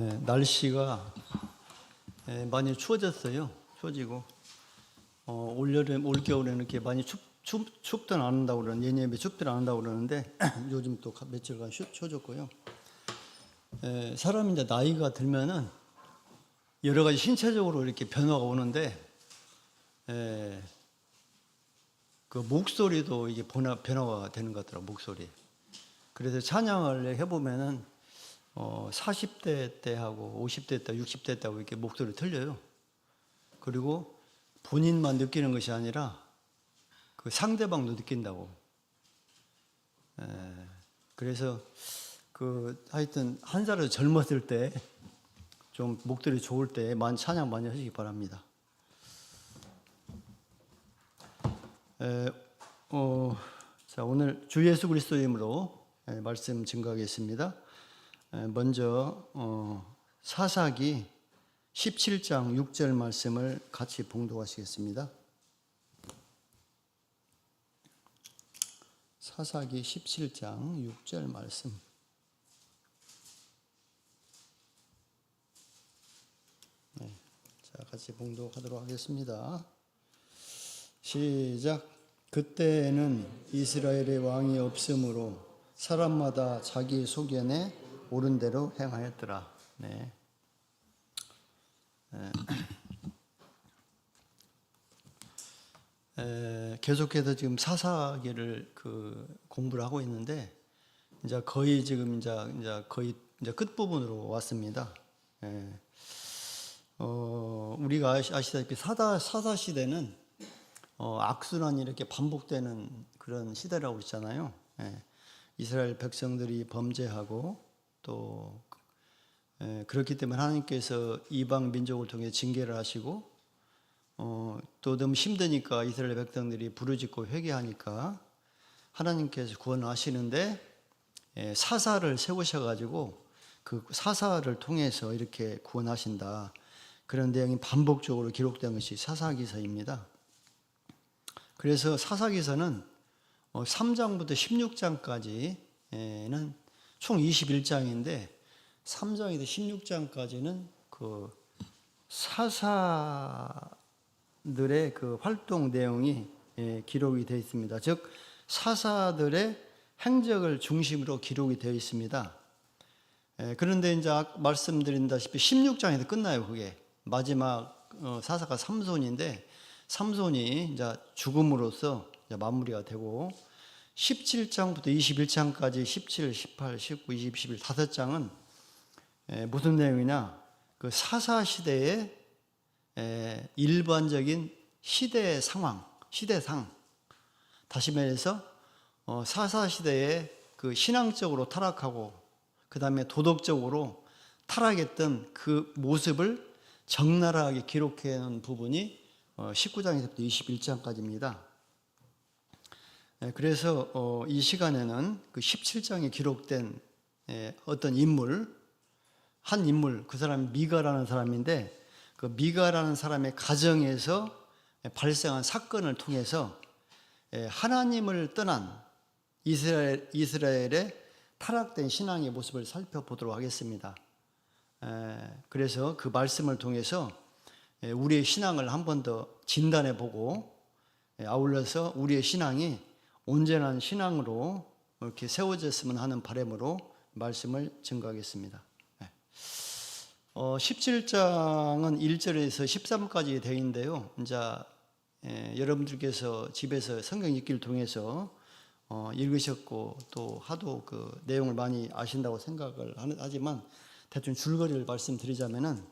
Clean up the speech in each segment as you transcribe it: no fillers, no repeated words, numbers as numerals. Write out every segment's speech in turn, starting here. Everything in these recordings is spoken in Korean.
날씨가 많이 추워졌어요. 추워지고 올여름, 올겨울에는 이렇게 많이 춥든 안 한다고 그러는, 예년에 춥든 안 한다고 그러는데 요즘 또 며칠간 추워졌고요. 사람이 이제 나이가 들면은 여러 가지 신체적으로 이렇게 변화가 오는데 그 목소리도 이게 변화가 되는 것 같더라고요. 목소리. 그래서 찬양을 해보면은 40대 때하고 50대 때, 60대 때하고 이렇게 목소리 틀려요. 그리고 본인만 느끼는 것이 아니라 그 상대방도 느낀다고. 그래서 하여튼 한 살을 젊었을 때 좀 목소리 좋을 때 찬양 많이 하시기 바랍니다. 자, 오늘 주 예수 그리스도의 이름으로 말씀 증거하겠습니다. 먼저 사사기 17장 6절 말씀을 같이 봉독하시겠습니다. 사사기 17장 6절 말씀. 자, 같이 봉독하도록 하겠습니다. 시작. 그때에는 이스라엘의 왕이 없으므로 사람마다 자기 소견에 옳은 대로 행하였더라. 네. 계속해서 지금 사사기를 공부를 하고 있는데 이제 거의 지금 이제 끝 부분으로 왔습니다. 우리가 아시다시피 사사 시대는 악순환이 이렇게 반복되는 그런 시대라고 그랬잖아요. 이스라엘 백성들이 범죄하고 또 그렇기 때문에 하나님께서 이방 민족을 통해 징계를 하시고 또 너무 힘드니까 이스라엘 백성들이 부르짖고 회개하니까 하나님께서 구원을 하시는데 사사를 세우셔가지고 그 사사를 통해서 이렇게 구원하신다. 그런 내용이 반복적으로 기록된 것이 사사기서입니다. 그래서 사사기서는 3장부터 16장까지는 총 21장인데 3장에서 16장까지는 그 사사들의 그 활동 내용이 기록이 되어 있습니다. 즉 사사들의 행적을 중심으로 기록이 되어 있습니다. 그런데 이제 말씀드린다시피 16장에서 끝나요. 그게 마지막 사사가 삼손인데 삼손이 이제 죽음으로써 이제 마무리가 되고 17장부터 21장까지 17, 18, 19, 20, 21 5장은 무슨 내용이냐? 그 사사 시대의 일반적인 시대 상황, 시대상. 다시 말해서 사사 시대에 그 신앙적으로 타락하고 그 다음에 도덕적으로 타락했던 그 모습을 적나라하게 기록해 놓은 부분이 19장에서부터 21장까지입니다. 그래서 이 시간에는 그 17장에 기록된 어떤 인물, 한 인물, 그 사람이 미가라는 사람인데 그 미가라는 사람의 가정에서 발생한 사건을 통해서 하나님을 떠난 이스라엘의 타락된 신앙의 모습을 살펴보도록 하겠습니다. 그래서 그 말씀을 통해서 우리의 신앙을 한 번 더 진단해 보고 아울러서 우리의 신앙이 온전한 신앙으로 이렇게 세워졌으면 하는 바람으로 말씀을 증거하겠습니다. 17장은 1절에서 13까지 되어 있는데요. 이제 여러분들께서 집에서 성경 읽기를 통해서 읽으셨고 또 하도 그 내용을 많이 아신다고 생각을 하지만 대충 줄거리를 말씀드리자면은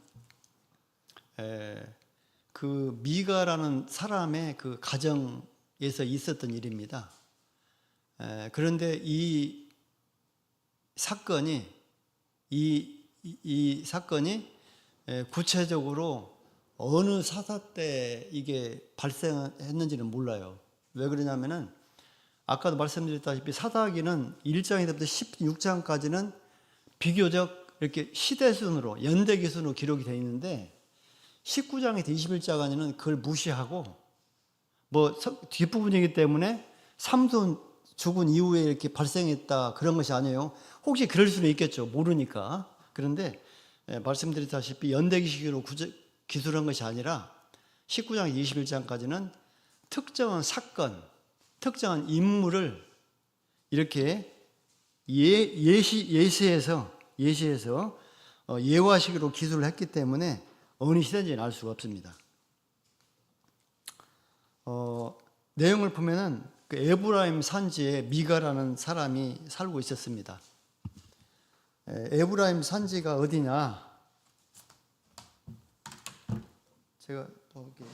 그 미가라는 사람의 그 가정에서 있었던 일입니다. 그런데 이 사건이 구체적으로 어느 사사 때 이게 발생했는지는 몰라요. 왜 그러냐면은 아까도 말씀드렸다시피 사사기는 1장에서부터 16장까지는 비교적 이렇게 시대순으로 연대기순으로 기록이 되어 있는데 19장에서 21장까지는 그걸 무시하고 뒷부분이기 때문에 삼손 죽은 이후에 이렇게 발생했다 그런 것이 아니에요. 혹시 그럴 수는 있겠죠. 모르니까. 그런데 말씀드렸다시피 연대기식으로 기술한 것이 아니라 19장 21장까지는 특정한 사건, 특정한 인물을 이렇게 예시해서 예화식으로 기술을 했기 때문에 어느 시대인지는 알 수가 없습니다. 내용을 보면은 그 에브라임 산지에 미가라는 사람이 살고 있었습니다. 에브라임 산지가 어디냐? 제가 또 이렇게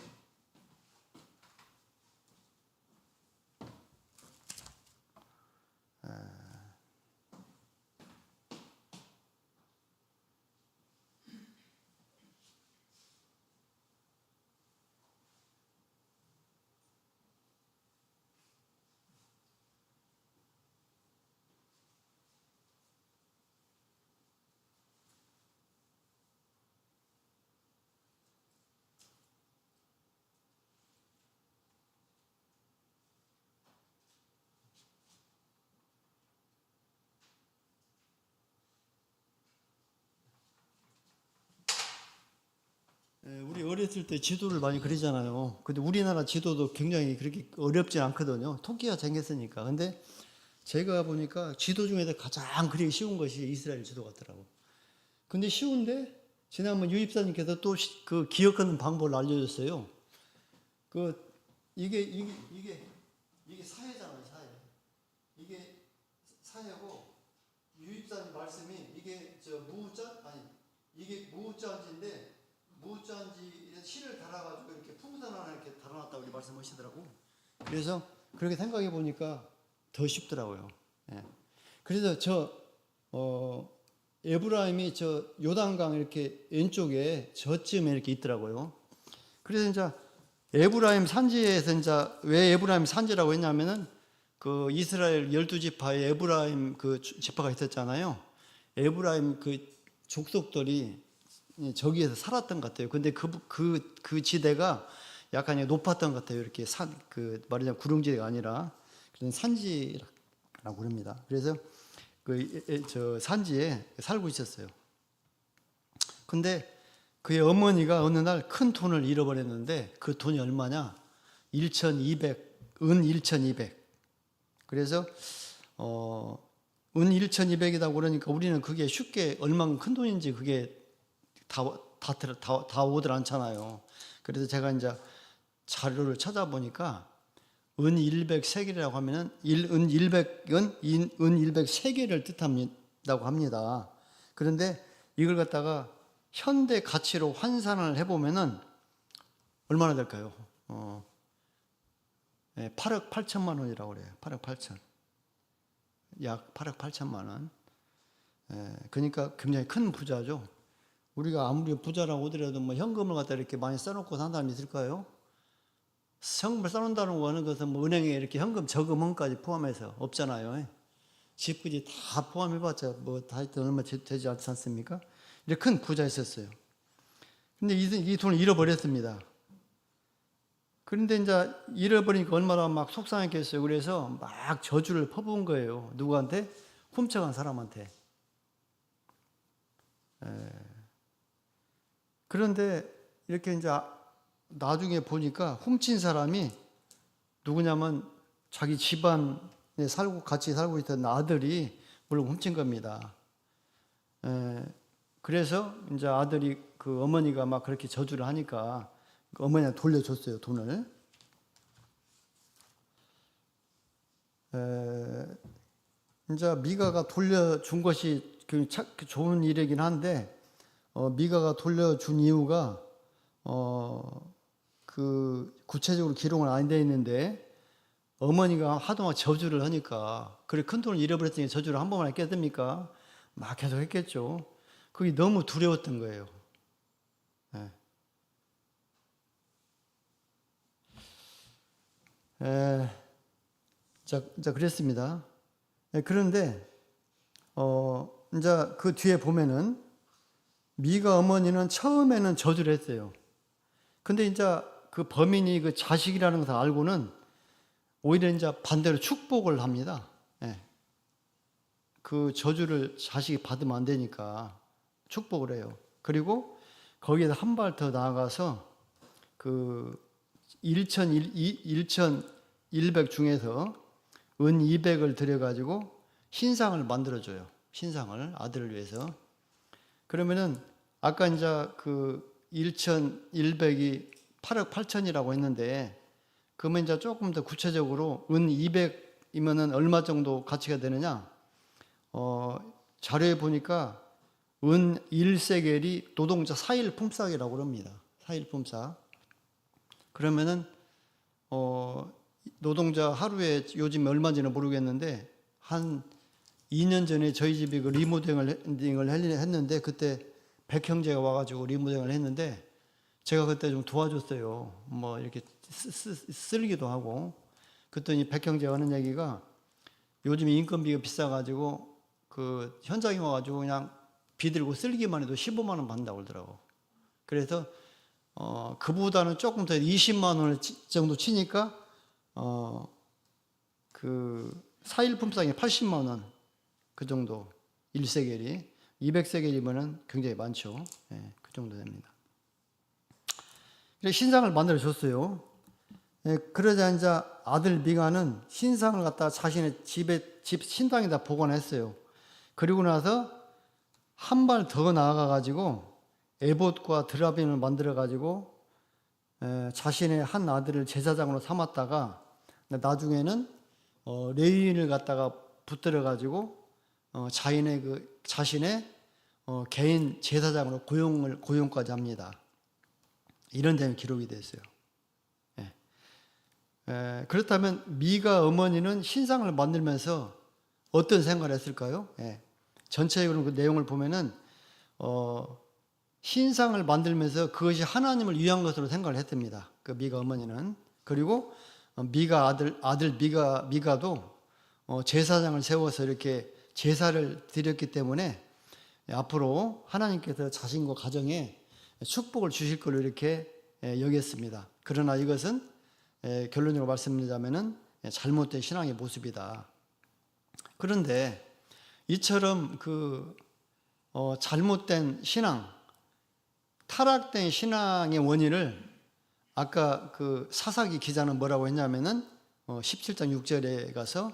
우리 어렸을 때 지도를 많이 그리잖아요. 근데 우리나라 지도도 굉장히 그렇게 어렵지 않거든요. 토끼가 생겼으니까. 근데 제가 보니까 지도 중에서 가장 그리기 쉬운 것이 이스라엘 지도 같더라고. 근데 쉬운데 지난번 유입사님께서 또 그 기억하는 방법을 알려줬어요. 이게 사회잖아요, 사회. 이게 사회고 유입사님 말씀이 이게 이게 무자인데 무자인지 실을 달아가지고 이렇게 풍선하나 이렇게 달아놨다고 우리 말씀하시더라고. 그래서 그렇게 생각해 보니까 더 쉽더라고요. 예. 그래서 에브라임이 저 요단강 이렇게 왼쪽에 저쯤에 이렇게 있더라고요. 그래서 이제 에브라임 산지에서 이제 왜 에브라임 산지라고 했냐면은 그 이스라엘 12지파에 에브라임 그 지파가 있었잖아요. 에브라임 그 족속들이 저기에서 살았던 것 같아요. 근데 그 지대가 약간 높았던 것 같아요. 이렇게 말하자면 구릉지대가 아니라 그런 산지라고 그럽니다. 그래서 저 산지에 살고 있었어요. 근데 그의 어머니가 어느 날 큰 돈을 잃어버렸는데 그 돈이 얼마냐? 은 1,200. 그래서 은 1,200이다 그러니까 우리는 그게 쉽게 얼마나 큰 돈인지 그게 다 오들 않잖아요. 그래서 제가 이제 자료를 찾아보니까 은 100세겔이라고 하면은 은 100은 은 100세겔을 뜻한다고 합니다. 그런데 이걸 갖다가 현대 가치로 환산을 해보면은 얼마나 될까요? 8억 8천만 원이라고 그래요. 8억 8천. 약 8억 8천만 원. 그러니까 굉장히 큰 부자죠. 우리가 아무리 부자라고 하더라도 뭐 현금을 갖다 이렇게 많이 써놓고 산 사람이 있을까요? 현금을 써놓는다는 거는 그것은 뭐 은행에 이렇게 현금 저금은까지 포함해서 없잖아요. 집까지 다 포함해봤자 뭐 다 얼마 되지 않지 않습니까? 이렇게 큰 부자였었어요. 근데 이 돈을 잃어버렸습니다. 그런데 이제 잃어버리니까 얼마나 막 속상했겠어요. 그래서 막 저주를 퍼부은 거예요. 누구한테? 훔쳐간 사람한테. 그런데 이렇게 이제 나중에 보니까 훔친 사람이 누구냐면 자기 집안에 같이 살고 있던 아들이 물론 훔친 겁니다. 그래서 이제 아들이 그 어머니가 막 그렇게 저주를 하니까 어머니한테 돌려줬어요, 돈을. 이제 미가가 돌려준 것이 좋은 일이긴 한데 미가가 돌려준 이유가 그 구체적으로 기록은 안 돼 있는데 어머니가 하도 저주를 하니까 그래 큰 돈을 잃어버렸더니 저주를 한 번만 했겠습니까? 막 계속 했겠죠. 그게 너무 두려웠던 거예요. 자 그랬습니다. 그런데 이제 그 뒤에 보면은 미가 어머니는 처음에는 저주를 했어요. 근데 이제 그 범인이 그 자식이라는 것을 알고는 오히려 이제 반대로 축복을 합니다. 그 저주를 자식이 받으면 안 되니까 축복을 해요. 그리고 거기에서 한 발 더 나아가서 그 1,100 중에서 은 200을 들여가지고 신상을 만들어줘요. 신상을 아들을 위해서. 그러면은 아까 이제 그 1,100이 8억 8천이라고 했는데, 그러면 이제 조금 더 구체적으로 은 200이면은 얼마 정도 가치가 되느냐? 자료에 보니까 은 1세겔이 노동자 4일 품삯이라고 합니다. 4일 품삯. 그러면은 노동자 하루에 요즘 얼마인지는 모르겠는데 한 2년 전에 저희 집이 그 리모델링을 했는데, 그때 백형제가 와가지고 리모델링을 했는데 제가 그때 좀 도와줬어요. 뭐 이렇게 쓸기도 하고. 그랬더니 백형제가 하는 얘기가 요즘 인건비가 비싸가지고 그 현장에 와가지고 그냥 비들고 쓸기만 해도 15만 원 받는다고 그러더라고. 그래서 그보다는 조금 더 20만 원 정도 치니까 그 4일 품삯이 80만 원 그 정도. 1세겔이 200세겔이면은 굉장히 많죠. 예, 그 정도 됩니다. 신상을 만들어 줬어요. 예, 그러자 이제 아들 미가는 신상을 갖다가 자신의 집 신당에다 보관했어요. 그리고 나서 한 발 더 나아가 가지고 에봇과 드라빔을 만들어 가지고 자신의 한 아들을 제사장으로 삼았다가 나중에는 레위인을 갖다가 붙들어 가지고 자신의 개인 제사장으로 고용까지 합니다. 이런 데는 기록이 됐어요. 예. 그렇다면 미가 어머니는 신상을 만들면서 어떤 생각을 했을까요? 예. 전체적으로 그 내용을 보면은 신상을 만들면서 그것이 하나님을 위한 것으로 생각을 했답니다. 그 미가 어머니는. 그리고 미가 아들 미가도 제사장을 세워서 이렇게 제사를 드렸기 때문에 앞으로 하나님께서 자신과 가정에 축복을 주실 걸로 이렇게 여겼습니다. 그러나 이것은 결론적으로 말씀드리자면은 잘못된 신앙의 모습이다. 그런데 이처럼 그 잘못된 신앙, 타락된 신앙의 원인을 아까 그 사사기 기자는 뭐라고 했냐면은 17장 6절에 가서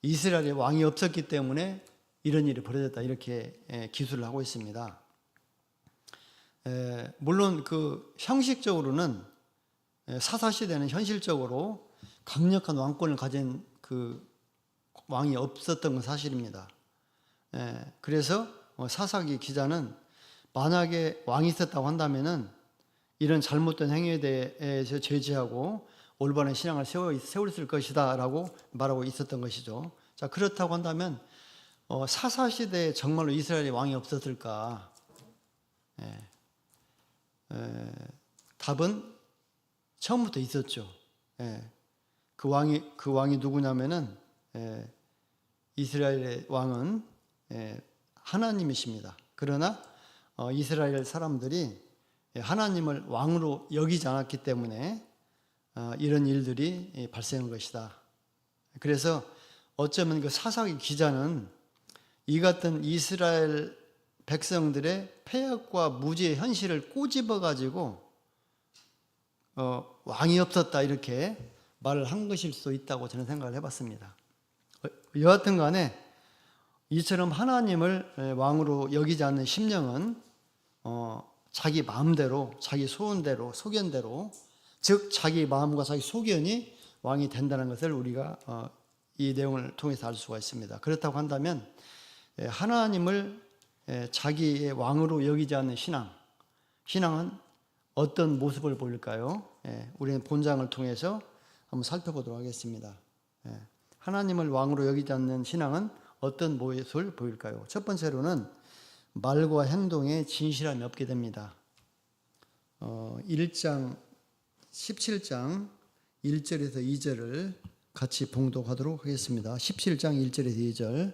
이스라엘에 왕이 없었기 때문에 이런 일이 벌어졌다, 이렇게 기술을 하고 있습니다. 물론 그 형식적으로는 사사시대는 현실적으로 강력한 왕권을 가진 그 왕이 없었던 건 사실입니다. 그래서 사사기 기자는 만약에 왕이 있었다고 한다면은 이런 잘못된 행위에 대해서 제지하고 올바른 신앙을 세웠을 것이다 라고 말하고 있었던 것이죠. 자, 그렇다고 한다면 사사시대에 정말로 이스라엘에 왕이 없었을까? 답은 처음부터 있었죠. 그 왕이 누구냐면은 이스라엘의 왕은 하나님이십니다. 그러나 이스라엘 사람들이 하나님을 왕으로 여기지 않았기 때문에 이런 일들이 발생한 것이다. 그래서 어쩌면 그 사사기 기자는 이 같은 이스라엘 백성들의 패역과 무지의 현실을 꼬집어 가지고 왕이 없었다, 이렇게 말을 한 것일 수도 있다고 저는 생각을 해봤습니다. 여하튼 간에 이처럼 하나님을 왕으로 여기지 않는 심령은 자기 마음대로, 자기 소원대로, 소견대로, 즉 자기 마음과 자기 소견이 왕이 된다는 것을 우리가 이 내용을 통해서 알 수가 있습니다. 그렇다고 한다면 하나님을 자기의 왕으로 여기지 않는 신앙은 어떤 모습을 보일까요? 우리는 본장을 통해서 한번 살펴보도록 하겠습니다. 하나님을 왕으로 여기지 않는 신앙은 어떤 모습을 보일까요? 첫 번째로는 말과 행동에 진실함이 없게 됩니다. 17장 1절에서 2절을 같이 봉독하도록 하겠습니다. 17장 1절에서 2절.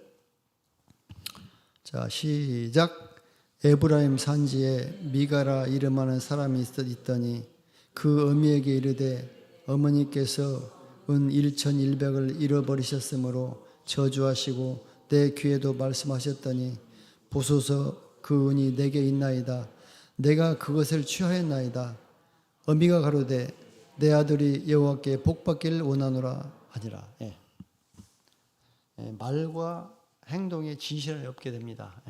자, 시작. 에브라임 산지에 미가라 이름하는 사람이 있더니 그 어미에게 이르되 어머니께서 은 1,100을 잃어버리셨으므로 저주하시고 내 귀에도 말씀하셨더니 보소서 그 은이 내게 있나이다. 내가 그것을 취하였나이다. 어미가 가로되 내 아들이 여호와께 복받기를 원하노라 하니라. 말과 행동에 진실을 엮게 됩니다.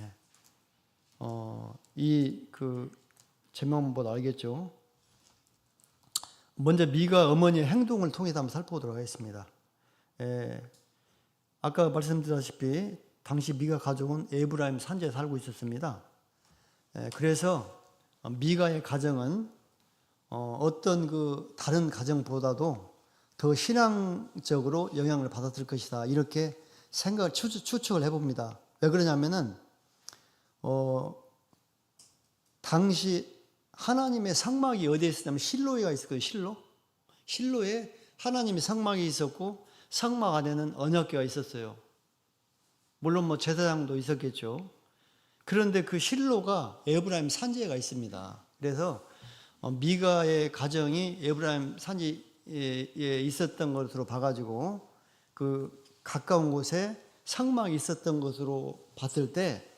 이 제목만 보도 알겠죠? 먼저 미가 어머니의 행동을 통해서 한번 살펴보도록 하겠습니다. 아까 말씀드렸다시피 당시 미가 가족은 에브라임 산지에 살고 있었습니다. 그래서 미가의 가정은 어떤 다른 가정보다도 더 신앙적으로 영향을 받았을 것이다. 이렇게 생각을 추측을 해봅니다. 왜 그러냐면은 당시 하나님의 상막이 어디에 있었냐면 실로에가 있었거든요. 실로에 하나님의 상막이 있었고 상막 안에는 언약궤가 있었어요. 물론 뭐 제사장도 있었겠죠. 그런데 그 실로가 에브라임 산지에가 있습니다. 그래서 미가의 가정이 에브라임 산지에 있었던 것으로 봐가지고 그 가까운 곳에 상막이 있었던 것으로 봤을 때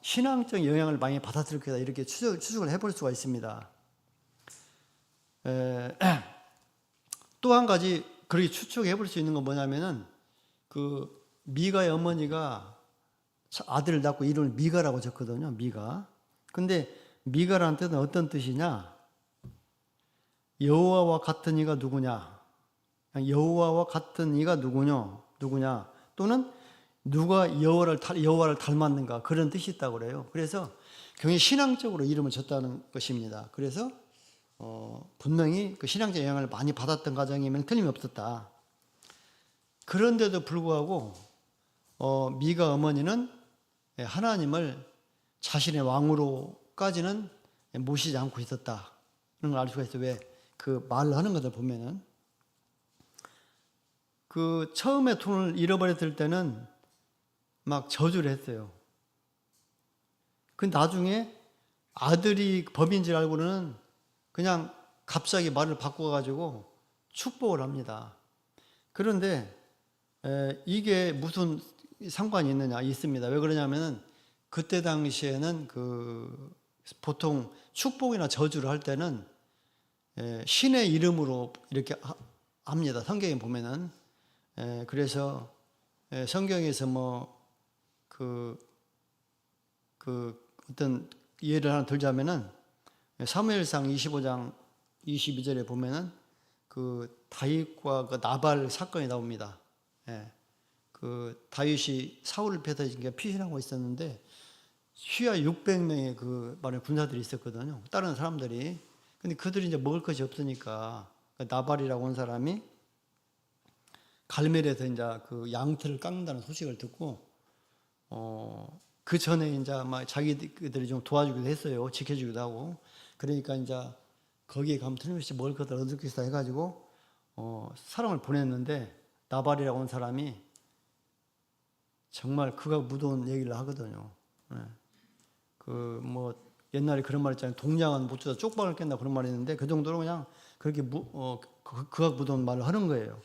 신앙적 영향을 많이 받았을 거다 이렇게 추측을 해볼 수가 있습니다. 또 한 가지 그렇게 추측해 볼 수 있는 건 뭐냐면은 그 미가의 어머니가 아들을 낳고 이름을 미가라고 적거든요. 미가. 근데 미가라는 뜻은 어떤 뜻이냐? 여호와와 같은 이가 누구냐? 여호와와 같은 이가 누구냐? 또는 누가 여호와를 닮았는가? 그런 뜻이 있다고 그래요. 그래서 굉장히 신앙적으로 이름을 졌다는 것입니다. 그래서 분명히 그 신앙적 영향을 많이 받았던 가정이면 틀림이 없었다. 그런데도 불구하고 미가 어머니는 하나님을 자신의 왕으로까지는 모시지 않고 있었다는 걸 알 수가 있어요. 왜? 그 말을 하는 것을 보면은 그 처음에 돈을 잃어버렸을 때는 막 저주를 했어요. 그 나중에 아들이 법인 줄 알고는 그냥 갑자기 말을 바꿔가지고 축복을 합니다. 그런데 이게 무슨 상관이 있습니다. 왜 그러냐면은 그때 당시에는 보통 축복이나 저주를 할 때는 신의 이름으로 이렇게 합니다. 성경에 보면은 그래서 성경에서 어떤 예를 하나 들자면은 사무엘상 25장 22절에 보면은 그 다윗과 그 나발 사건이 나옵니다. 그 다윗이 사울을 패서 피신하고 있었는데 휘하 600명의 그 말에 군사들이 있었거든요. 다른 사람들이. 근데 그들이 이제 먹을 것이 없으니까 나발이라고 한 사람이 갈멜에서 이제 그 양털을 깎는다는 소식을 듣고 그 전에 이제 막 자기들이 좀 도와주기도 했어요. 지켜주기도 하고. 그러니까 이제 거기에 가면 틀림없이 먹을 것을 얻을 것이다 해가지고 사람을 보냈는데 나발이라고 한 사람이 정말 그가 무더운 얘기를 하거든요. 옛날에 그런 말 있잖아요. 동양은 못 주다 쪽박을 깬다 그런 말이 있는데 그 정도로 그냥 그렇게 그가 무더운 말을 하는 거예요.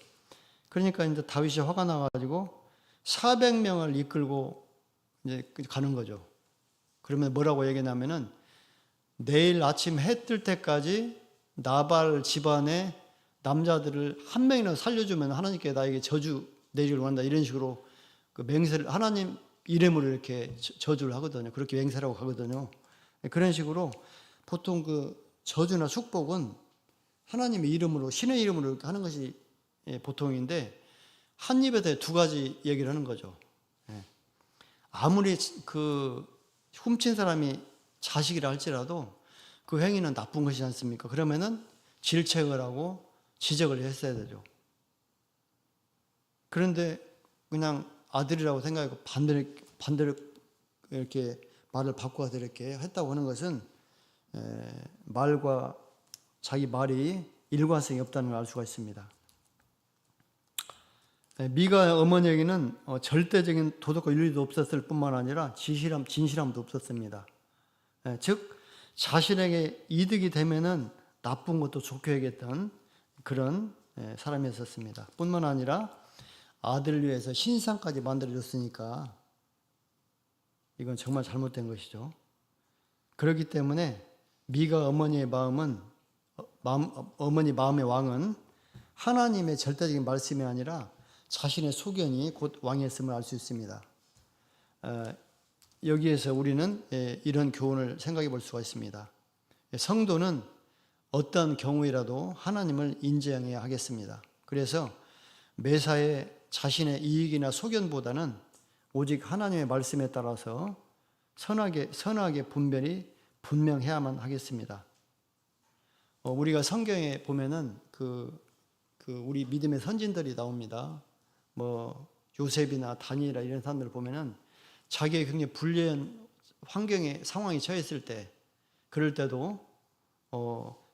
그러니까 이제 다윗이 화가 나가지고 400명을 이끌고 이제 가는 거죠. 그러면 뭐라고 얘기하냐면은 내일 아침 해 뜰 때까지 나발 집안의 남자들을 한 명이라도 살려주면 하나님께 나에게 저주 내리기를 원한다. 이런 식으로 그 맹세를 하나님 이름으로 이렇게 저주를 하거든요. 그렇게 맹세라고 하거든요. 그런 식으로 보통 그 저주나 축복은 하나님의 이름으로 신의 이름으로 이렇게 하는 것이 보통인데 한 입에 두 가지 얘기를 하는 거죠. 아무리 그 훔친 사람이 자식이라 할지라도 그 행위는 나쁜 것이지 않습니까? 그러면은 질책을 하고 지적을 했어야 되죠. 그런데 그냥 아들이라고 생각하고 반대로 이렇게 말을 바꿔서 이렇게 했다고 하는 것은 말과 자기 말이 일관성이 없다는 걸 알 수가 있습니다. 미가 어머니에게는 절대적인 도덕과 윤리도 없었을 뿐만 아니라 진실함도 없었습니다. 즉 자신에게 이득이 되면은 나쁜 것도 좋게 여겼던 그런 사람이었습니다. 뿐만 아니라 아들을 위해서 신상까지 만들어줬으니까 이건 정말 잘못된 것이죠. 그렇기 때문에 미가 어머니의 어머니 마음의 왕은 하나님의 절대적인 말씀이 아니라 자신의 소견이 곧 왕이었음을 알 수 있습니다. 여기에서 우리는 이런 교훈을 생각해 볼 수가 있습니다. 성도는 어떤 경우이라도 하나님을 인정해야 하겠습니다. 그래서 매사에 자신의 이익이나 소견보다는 오직 하나님의 말씀에 따라서 선하게 분별이 분명해야만 하겠습니다. 우리가 성경에 보면은 우리 믿음의 선진들이 나옵니다. 뭐 요셉이나 다니엘이나 이런 사람들을 보면은 자기의 굉장히 불리한 상황에 처했을 때, 그럴 때도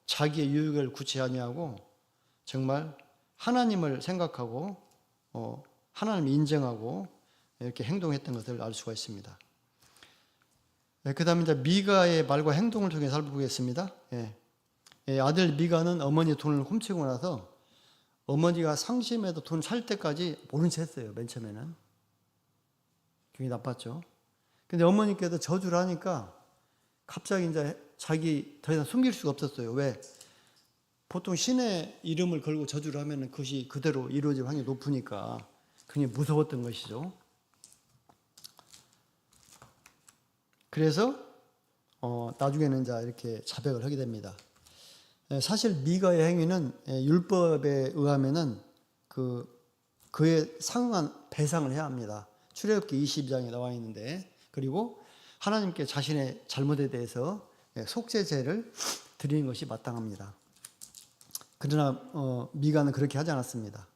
자기의 유익을 구치 아니하고 정말 하나님을 생각하고 하나님을 인정하고 이렇게 행동했던 것을 알 수가 있습니다. 그 다음에 이제 미가의 말과 행동을 통해 살펴보겠습니다. 아들 미가는 어머니 돈을 훔치고 나서 어머니가 상심해도 돈 살 때까지 모른 채 했어요. 맨 처음에는 굉장히 나빴죠. 근데 어머니께서 저주를 하니까 갑자기 이제 자기 더 이상 숨길 수가 없었어요. 왜? 보통 신의 이름을 걸고 저주를 하면 그것이 그대로 이루어질 확률이 높으니까 굉장히 무서웠던 것이죠. 그래서 나중에는 이제 이렇게 자백을 하게 됩니다. 사실 미가의 행위는 율법에 의하면은 그에 상응한 배상을 해야 합니다. 출애굽기 22장에 나와 있는데, 그리고 하나님께 자신의 잘못에 대해서 속죄제를 드리는 것이 마땅합니다. 그러나 미가는 그렇게 하지 않았습니다.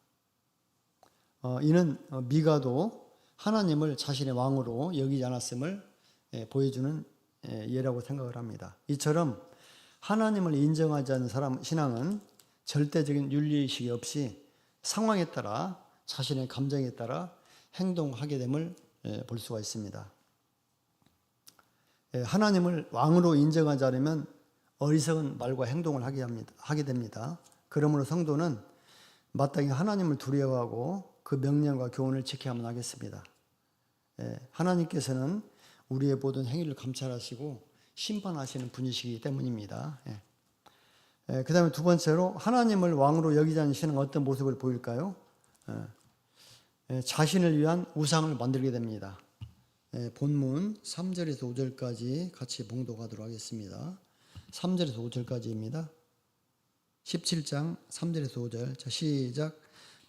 이는 미가도 하나님을 자신의 왕으로 여기지 않았음을 보여주는 예라고 생각을 합니다. 이처럼 하나님을 인정하지 않는 사람 신앙은 절대적인 윤리의식이 없이 상황에 따라 자신의 감정에 따라 행동하게 됨을 볼 수가 있습니다. 하나님을 왕으로 인정하지 않으면 어리석은 말과 행동을 하게 됩니다. 그러므로 성도는 마땅히 하나님을 두려워하고 그 명령과 교훈을 지켜야만 하겠습니다. 하나님께서는 우리의 모든 행위를 감찰하시고 심판하시는 분이시기 때문입니다. 그 다음에 두 번째로 하나님을 왕으로 여기지 않는 신앙은 어떤 모습을 보일까요? 자신을 위한 우상을 만들게 됩니다. 본문 3절에서 5절까지 같이 봉독하도록 하겠습니다. 3절에서 5절까지입니다. 17장 3절에서 5절. 자, 시작.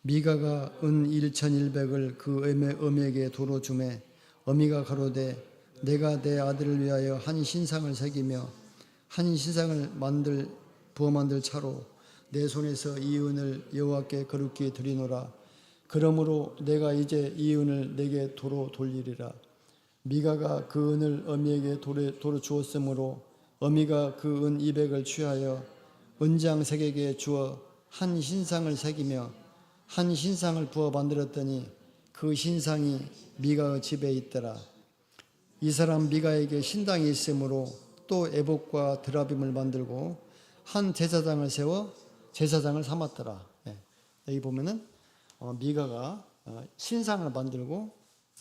미가가 은 1,100을 그 어미에게 도로 주매 어미가 가로되 내가 내 아들을 위하여 한 신상을 새기며 한 신상을 부어 만들 차로 내 손에서 이 은을 여호와께 거룩히 드리노라. 그러므로 내가 이제 이 은을 내게 도로 돌리리라. 미가가 그 은을 어미에게 도로 주었으므로 어미가 그 은 200을 취하여 은장색에게 주어 한 신상을 새기며 한 신상을 부어 만들었더니 그 신상이 미가의 집에 있더라. 이 사람 미가에게 신당이 있으므로 또 에봇과 드라빔을 만들고 한 제사장을 세워 제사장을 삼았더라. 여기 보면은 미가가 신상을 만들고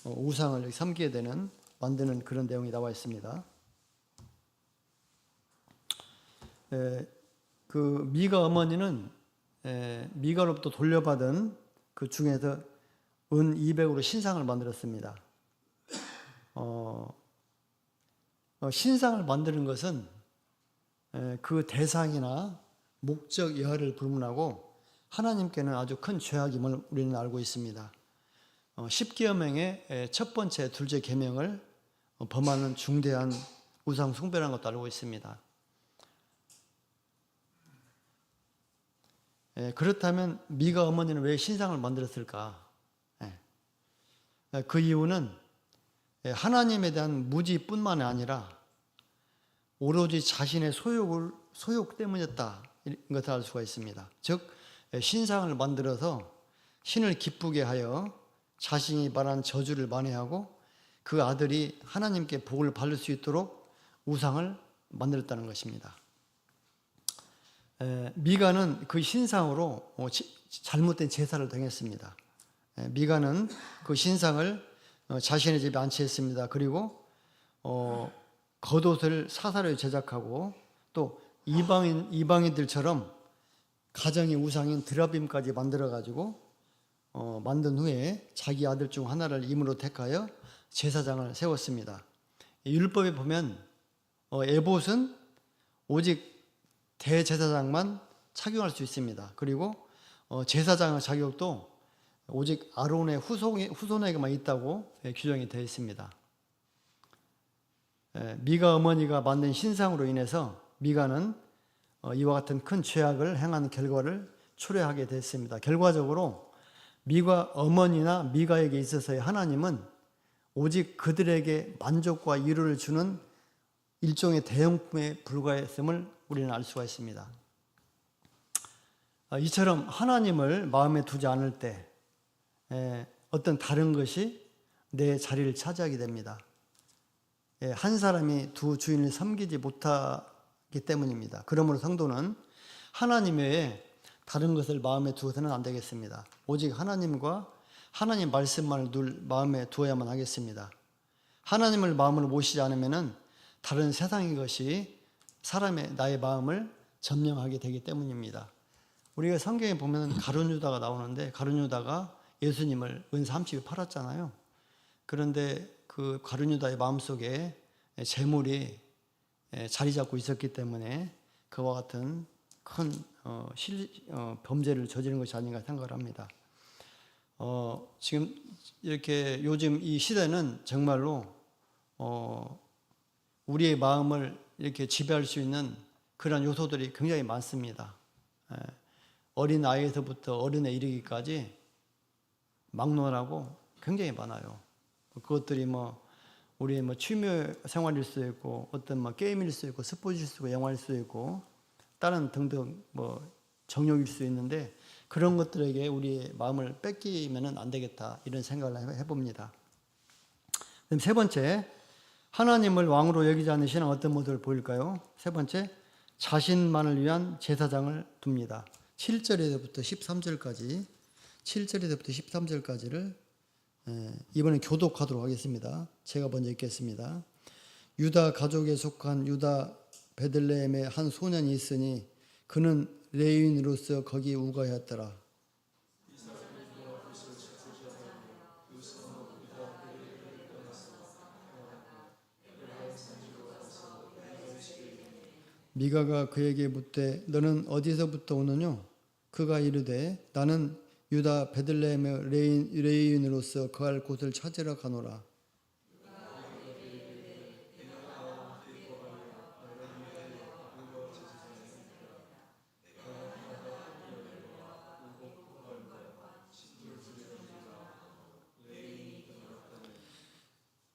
우상을 섬기게 만드는 그런 내용이 나와 있습니다. 그 미가 어머니는 미가로부터 돌려받은 그 중에서 은 200으로 신상을 만들었습니다. 신상을 만드는 것은 그 대상이나 목적 여하를 불문하고 하나님께는 아주 큰 죄악임을 우리는 알고 있습니다. 10계명의 첫 번째, 둘째 계명을 범하는 중대한 우상 숭배라는 것도 알고 있습니다. 그렇다면 미가 어머니는 왜 신상을 만들었을까? 그 이유는 하나님에 대한 무지뿐만 아니라 오로지 자신의 소욕 때문이었다, 이런 것을 알 수가 있습니다. 즉 신상을 만들어서 신을 기쁘게 하여 자신이 말한 저주를 만회하고 그 아들이 하나님께 복을 받을 수 있도록 우상을 만들었다는 것입니다. 미가는 그 신상으로 잘못된 제사를 당했습니다. 미가는 그 신상을 자신의 집에 안치했습니다. 그리고 겉옷을 사사로이 제작하고 또 이방인들처럼 가정의 우상인 드라빔까지 만들어 가지고 만든 후에 자기 아들 중 하나를 임으로 택하여 제사장을 세웠습니다. 율법에 보면 에봇은 오직 대제사장만 착용할 수 있습니다. 그리고 제사장의 자격도 오직 아론의 후손에게만 있다고 규정이 되어 있습니다. 미가 어머니가 만든 신상으로 인해서 미가는 이와 같은 큰 죄악을 행한 결과를 초래하게 됐습니다. 결과적으로 미가 어머니나 미가에게 있어서의 하나님은 오직 그들에게 만족과 위로를 주는 일종의 대용품에 불과했음을 우리는 알 수가 있습니다. 이처럼 하나님을 마음에 두지 않을 때 어떤 다른 것이 내 자리를 차지하게 됩니다. 한 사람이 두 주인을 섬기지 못하기 때문입니다. 그러므로 성도는 하나님 외에 다른 것을 마음에 두어서는 안 되겠습니다. 오직 하나님과 하나님 말씀만을 마음에 두어야만 하겠습니다. 하나님을 마음으로 모시지 않으면 다른 세상의 것이 나의 마음을 점령하게 되기 때문입니다. 우리가 성경에 보면 가룟 유다가 나오는데 가룟 유다가 예수님을 은사 30에 팔았잖아요. 그런데 그 가룟 유다의 마음속에 재물이 자리 잡고 있었기 때문에 그와 같은 큰 범죄를 저지른 것이 아닌가 생각을 합니다. 지금 이렇게 요즘 이 시대는 정말로 우리의 마음을 이렇게 지배할 수 있는 그런 요소들이 굉장히 많습니다. 어린 아이에서부터 어른에 이르기까지 막론하고 굉장히 많아요. 그것들이 우리의 취미 생활일 수도 있고 어떤 게임일 수도 있고 스포츠일 수도 있고 영화일 수도 있고 다른 등등 정욕일 수 있는데 그런 것들에게 우리의 마음을 뺏기면 안 되겠다 이런 생각을 해봅니다. 그럼 세 번째, 하나님을 왕으로 여기지 않는 신앙 어떤 모습을 보일까요? 세 번째, 자신만을 위한 제사장을 둡니다. 7절에서부터 13절까지를 이번엔 교독하도록 하겠습니다. 제가 먼저 읽겠습니다. 유다 가족에 속한 유다 베들레헴에 한 소년이 있으니 그는 레위인으로서 거기 우거하였더라. 미가가 그에게 묻되 너는 어디서부터 오느냐? 그가 이르되 나는 유다 베들레헴의 레위인으로서 거할 곳을 찾으러 가노라.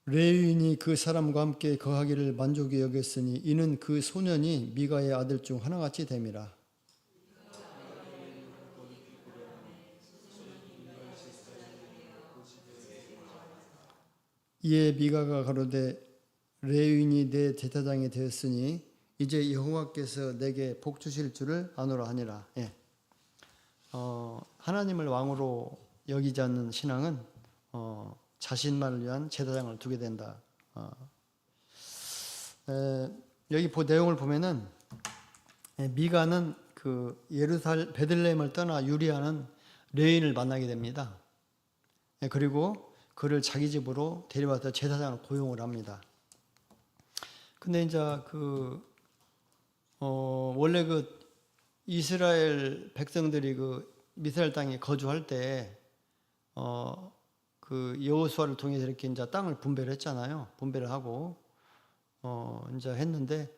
레위인이 그 사람과 함께 거하기를 만족이 여겼으니 이는 그 소년이 미가의 아들 중 하나같이 됨이라. 이에 미가가 가로되 레위인이 내 제사장이 되었으니 이제 여호와께서 내게 복 주실 줄을 아노라 하니라. 하나님을 왕으로 여기지 않는 신앙은 자신만을 위한 제사장을 두게 된다. 여기 내용을 보면은 미가는 그 베들레헴을 떠나 유리하는 레위인을 만나게 됩니다. 그리고 그를 자기 집으로 데려와서 제사장을 고용을 합니다. 근데 이제 원래 이스라엘 백성들이 미스라엘 땅에 거주할 때 여호수아를 통해서 이렇게 이제 땅을 분배를 했잖아요. 분배를 하고 이제 했는데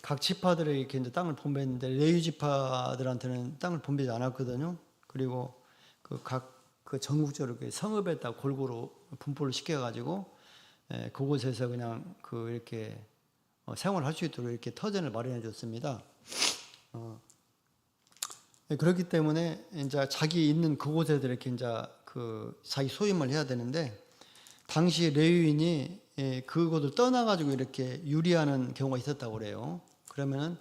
각 지파들에게 이렇게 이제 땅을 분배했는데 레위 지파들한테는 땅을 분배하지 않았거든요. 그리고 전국적으로 성읍에다 골고루 분포를 시켜가지고 그곳에서 그냥 이렇게 생활할 수 있도록 이렇게 터전을 마련해 줬습니다. 그렇기 때문에 이제 자기 있는 그곳에서 이렇게 이제 자기 소임을 해야 되는데 당시 레위인이 그곳을 떠나가지고 이렇게 유리하는 경우가 있었다고 그래요. 그러면은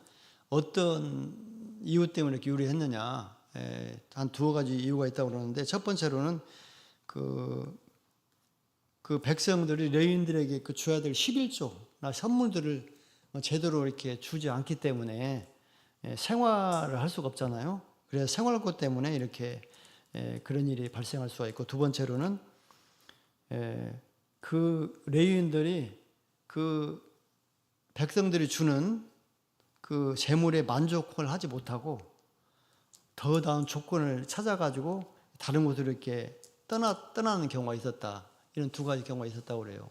어떤 이유 때문에 이렇게 유리했느냐? 한 두어 가지 이유가 있다고 그러는데 첫 번째로는 그 그 백성들이 레위인들에게 그 줘야 될 11조나 선물들을 제대로 이렇게 주지 않기 때문에 생활을 할 수가 없잖아요. 그래서 생활권 때문에 이렇게 그런 일이 발생할 수가 있고, 두 번째로는 그 레위인들이 그 백성들이 주는 그 재물에 만족을 하지 못하고 더 나은 조건을 찾아가지고 다른 곳으로 이렇게 떠나는 경우가 있었다. 이런 두 가지 경우가 있었다고 그래요.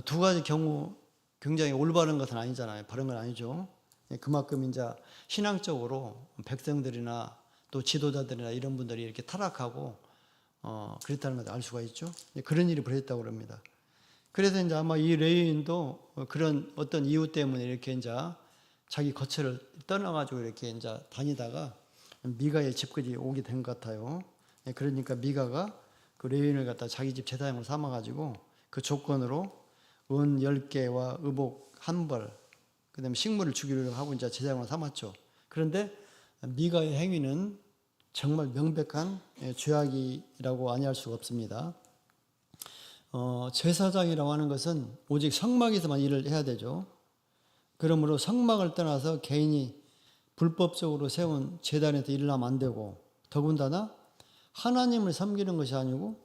두 가지 경우 굉장히 올바른 것은 아니잖아요. 바른 건 아니죠. 그만큼 이제 신앙적으로 백성들이나 또 지도자들이나 이런 분들이 이렇게 타락하고 그랬다는 것을 알 수가 있죠. 그런 일이 벌어졌다고 합니다. 그래서 이제 아마 이 레위인도 그런 어떤 이유 때문에 이렇게 이제 자기 거처를 떠나가지고 이렇게 이제 다니다가 미가의 집까지 오게 된 것 같아요. 그러니까 미가가 그 레위인을 갖다 자기 집 제사장으로 삼아가지고 그 조건으로 은 10개와 의복 1벌, 그 다음에 식물을 주기로 하고 이제 제사장으로 삼았죠. 그런데 미가의 행위는 정말 명백한 죄악이라고 아니할 수가 없습니다. 제사장이라고 하는 것은 오직 성막에서만 일을 해야 되죠. 그러므로 성막을 떠나서 개인이 불법적으로 세운 제단에서 일을 하면 안 되고, 더군다나 하나님을 섬기는 것이 아니고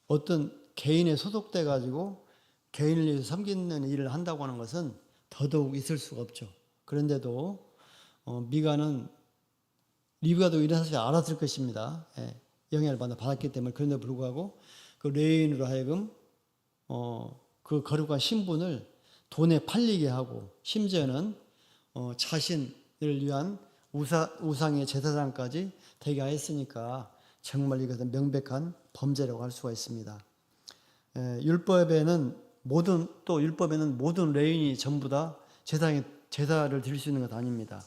어떤 개인에 소속돼 가지고 개인을 위해서 섬기는 일을 한다고 하는 것은 더더욱 있을 수가 없죠. 그런데도 리브가도 이런 사실을 알았을 것입니다. 영향을 받았기 때문에. 그런데 불구하고 그 레위인으로 하여금 그 거룩한 신분을 돈에 팔리게 하고, 심지어는 자신을 위한 우상의 제사장까지 되게 하였으니까 정말 이것은 명백한 범죄라고 할 수가 있습니다. 율법에는 모든 레위인이 전부 다 제사를 드릴 수 있는 것 아닙니다.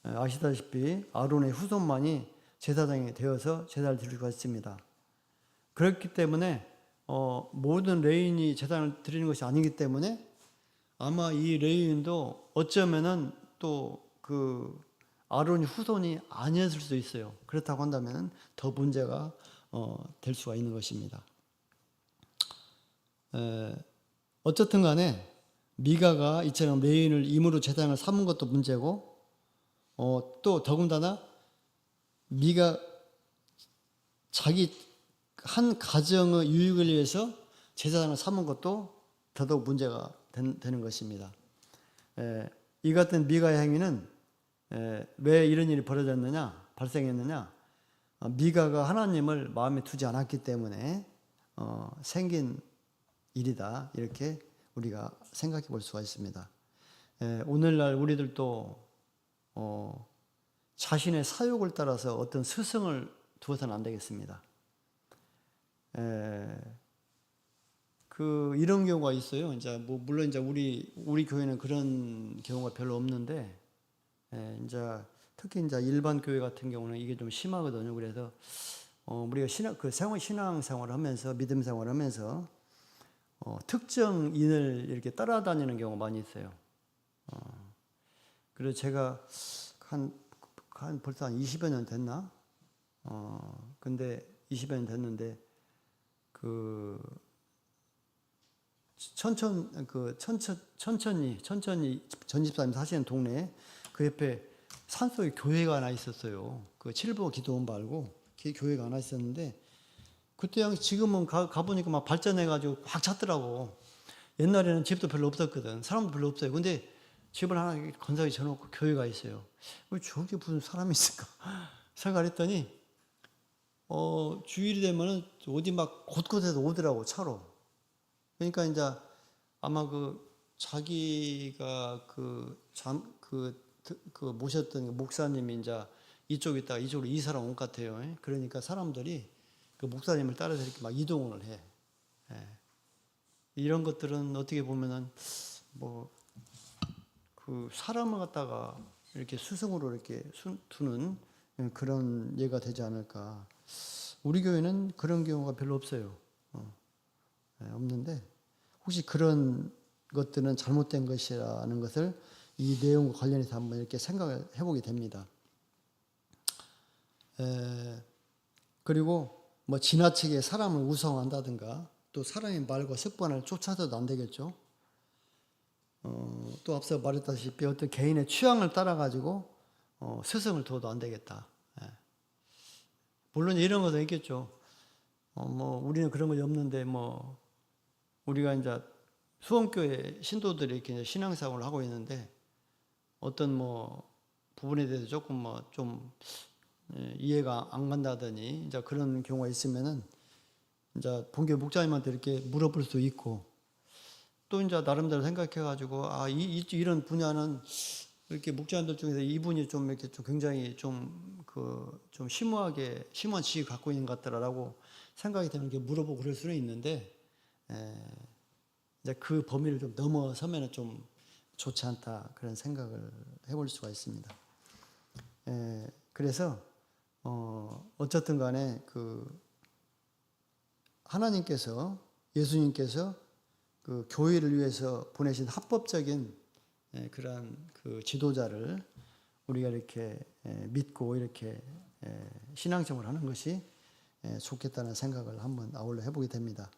아시다시피 아론의 후손만이 제사장이 되어서 제사를 드릴 수가 있습니다. 그렇기 때문에 모든 레위인이 제사를 드리는 것이 아니기 때문에 아마 이 레위인도 어쩌면은 또 그 아론의 후손이 아니었을 수도 있어요. 그렇다고 한다면 더 문제가 될 수가 있는 것입니다. 어쨌든 간에 미가가 이처럼 레위인을 임으로 제사장을 삼은 것도 문제고, 또 더군다나 미가 자기 한 가정의 유익을 위해서 제사장을 삼은 것도 더더욱 문제가 되는 것입니다. 이 같은 미가의 행위는 왜 이런 일이 발생했느냐? 미가가 하나님을 마음에 두지 않았기 때문에 생긴 일이다. 이렇게 우리가 생각해 볼 수가 있습니다. 오늘날 우리들도 자신의 사욕을 따라서 어떤 스승을 두어서는 안 되겠습니다. 이런 경우가 있어요. 이제 물론 이제 우리 교회는 그런 경우가 별로 없는데, 이제 특히 이제 일반 교회 같은 경우는 이게 좀 심하거든요. 그래서 우리가 신앙생활을 하면서, 믿음 생활을 하면서 특정인을 이렇게 따라다니는 경우가 많이 있어요. 그래서 제가 벌써 한 20여 년 됐나? 근데 20여 년 됐는데 천천히 전집사님 사시는 동네에 그 옆에 산속에 교회가 하나 있었어요. 그 칠보 기도원 말고 교회가 하나 있었는데, 그때 지금은 가보니까 막 발전해가지고 확 찼더라고. 옛날에는 집도 별로 없었거든. 사람도 별로 없어요. 근데 집을 하나 건설해 쳐놓고 교회가 있어요. 저기 무슨 사람이 있을까 생각을 했더니 주일이 되면은 어디 막 곳곳에서 오더라고, 차로. 그러니까 이제 아마 자기가 모셨던 목사님이 이제 이쪽에 있다가 이쪽으로 이사를 온 것 같아요. 그러니까 사람들이 그 목사님을 따라서 이렇게 막 이동을 해. 이런 것들은 어떻게 보면은 사람을 갖다가 이렇게 스승으로 이렇게 두는 그런 예가 되지 않을까. 우리 교회는 그런 경우가 별로 없어요. 없는데, 혹시 그런 것들은 잘못된 것이라는 것을 이 내용과 관련해서 한번 이렇게 생각을 해보게 됩니다. 그리고 지나치게 사람을 우상한다든가, 또 사람의 말과 습관을 쫓아서도 안 되겠죠. 또 앞서 말했다시피 어떤 개인의 취향을 따라 가지고 스승을 둬도 안 되겠다. 예. 물론 이런 것도 있겠죠. 뭐 우리는 그런 것이 없는데 뭐 우리가 이제 수원교회 신도들이 이렇게 이제 신앙생활을 하고 있는데 어떤 뭐 부분에 대해서 조금 뭐 좀 이해가 안 간다더니 이제 그런 경우가 있으면은 이제 본교 목사님한테 이렇게 물어볼 수 있고 또 이제 나름대로 생각해가지고 이런 분야는 이렇게 목사님들 중에서 이분이 좀 이렇게 좀 굉장히 좀 심오한 지식을 갖고 있는 것 같더라라고 생각이 되는 게 물어보고 그럴 수는 있는데 이제 그 범위를 좀 넘어서면은 좀 좋지 않다 그런 생각을 해볼 수가 있습니다. 그래서 어쨌든 간에 하나님께서 예수님께서 그 교회를 위해서 보내신 합법적인 그러한 그 지도자를 우리가 이렇게 믿고 이렇게 신앙생활을 하는 것이 좋겠다는 생각을 한번 아울러 해보게 됩니다.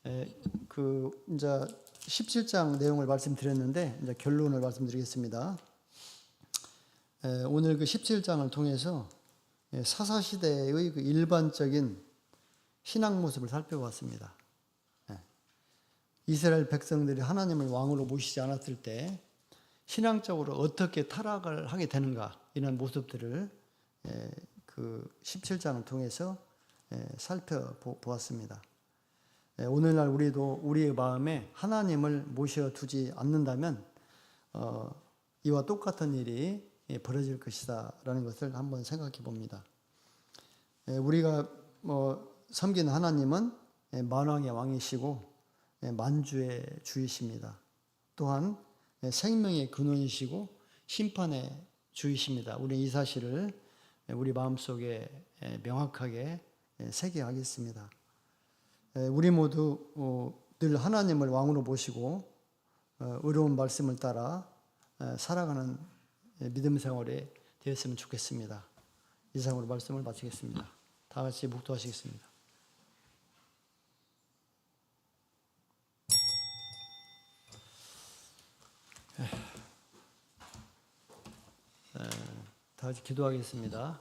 이제 17장 내용을 말씀드렸는데 이제 결론을 말씀드리겠습니다. 오늘 그 17장을 통해서 사사시대의 그 일반적인 신앙 모습을 살펴봤습니다. 이스라엘 백성들이 하나님을 왕으로 모시지 않았을 때 신앙적으로 어떻게 타락을 하게 되는가 이런 모습들을 그 17장을 통해서 살펴보았습니다. 오늘날 우리도 우리의 마음에 하나님을 모셔두지 않는다면 이와 똑같은 일이 벌어질 것이다 라는 것을 한번 생각해 봅니다. 우리가 섬기는 하나님은 만왕의 왕이시고 만주의 주이십니다. 또한 생명의 근원이시고 심판의 주이십니다. 우리 이 사실을 우리 마음속에 명확하게 새겨야겠습니다. 우리 모두 늘 하나님을 왕으로 모시고 의로운 말씀을 따라 살아가는 믿음 생활이 되었으면 좋겠습니다. 이상으로 말씀을 마치겠습니다. 다 같이 묵도하시겠습니다. 다 같이 기도하겠습니다.